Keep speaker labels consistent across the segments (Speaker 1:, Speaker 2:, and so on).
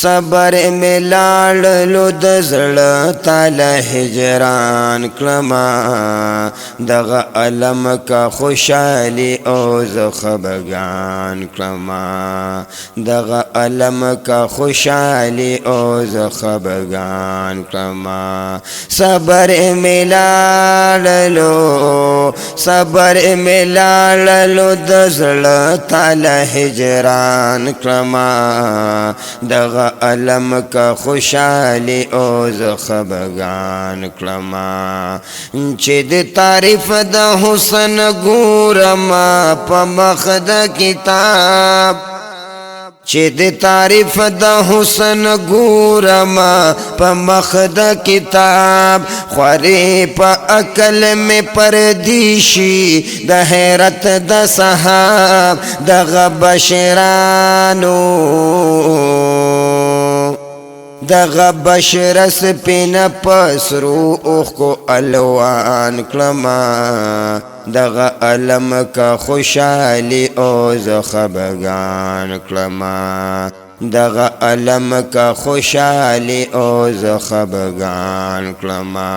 Speaker 1: صبر ملاړلو د زړه تعالی هجران کلمه دغه علم کا خوشحالی او زه خفګان کلمه دغه علم کا خوشحالی او زه خفګان کلمه صبر ملاړلو د زړه تعالی هجران کلمه دغه علم کا خوشحالی او زه خفګان کلمه چې د تعریف د حسن ګورما په مخ د کتاب چې د تعریف د حسن ګورما په مخ د کتاب خوري په عقل میں پردیشی د حیرت د صحاب دغه بشرانو دغه بشر سپین پسرو اوخ کو الوان کلمه دغه علم کا خوشحالی او زه خفګان کلمه دغه علم کا خوشحالی او زه خفګان کلمه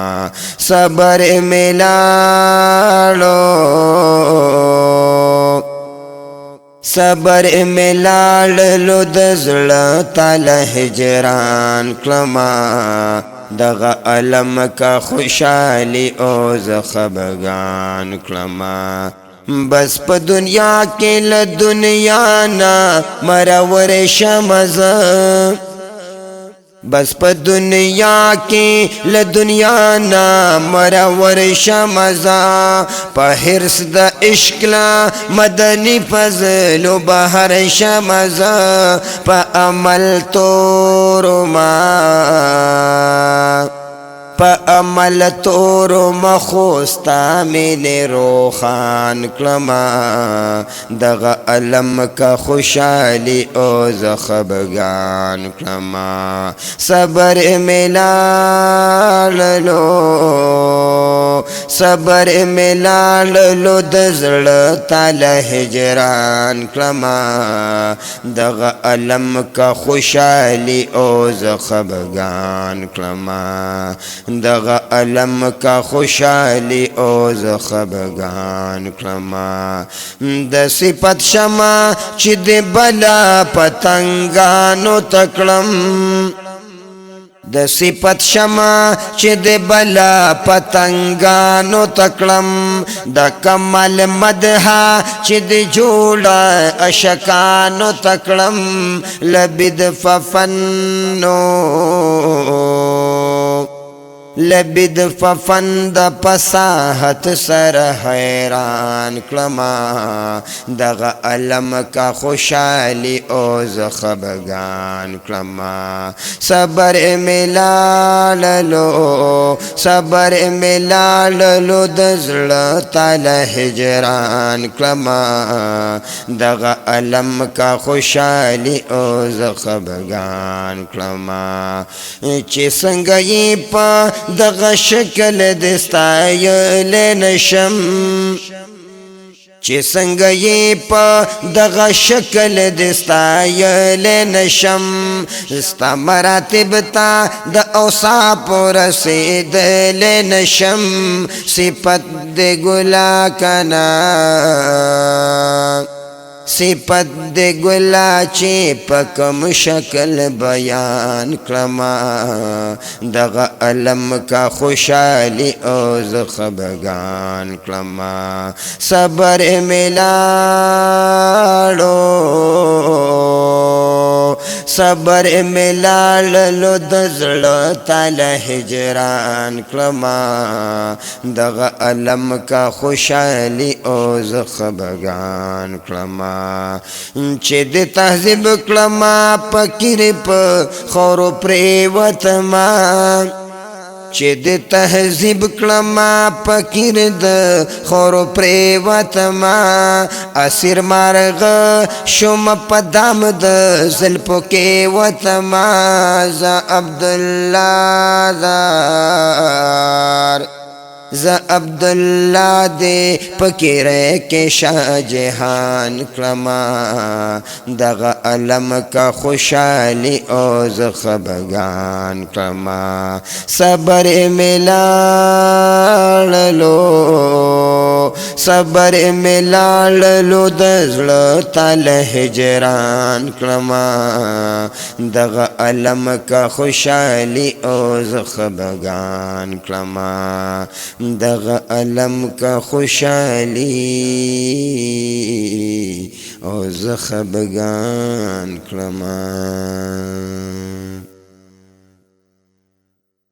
Speaker 1: صبر ملاړلو د زړه تعالی هجران کلمه دغه علم کا خوشحالی او زه خفګان کلمه بس په دنیا کې له دنیا نه مرور شمه زه بس په دنیا کې له دنیا نه مرور شمه زه په حرص د عشق لا مدني فضل و بهر شمه زه په عمل تورو مخوستا مین روخان کلمه دغه علم کا خوشحالی او زه خفګان کلمه صبر ملاړلو د زړه تعالی هجران کلمه دغه علم کا خوشحالی او زه خفګان کلمه دغه علم کا خوشحالی او زه خفګان کلمه د صفت شمه چې د بلا پتنګانو تکړم د صفت شمه چې د بلا پتنګانو تکړم د کمال مدحا چې د جوړه اشکانو تکړم لبد ففن د فصاحت سر حیران کلمه دغه علم کا خوشحالی او زه خفګان کلمه صبر ملاړلو د زړه تعالی هجران کلمه دغه علم کا خوشحالی او زه خفګان کلمه چې څنګه یې په دغه شکل دستایل نشم چې څنګه یې په دغه شکل دستایل نشم ستا مراتب تا د اوصاف رسیدل نشم صفت د ګلا کنا صفت د ګلا چې په کوم شکل بیان کلمه دغه علم کا خوشحالی او زه خفګان کلمه صبر ملاړلو د زړه تعالی هجران کلمه دغه علم کا خوشحالی او زه خفګان کلمه چې د تهذیب کلمه فقیر په خورو پریوتما چې د تهذیب کلمه فقیر د خورو پریوتما اسیر مارغه شوم په دام د زلفو کې وتما ز عبدالله ز عبدالله دے پکیرے کے شاہ جہان کلما دغ علم کا خوشحالی او ز خبگان کلما صبر ملالو صبر ملالو دزل تال ہجران کلما دغ علم کا خوشحالی او ز خبگان کلما دغ علم کا خوشحالی او ز خبگان کلما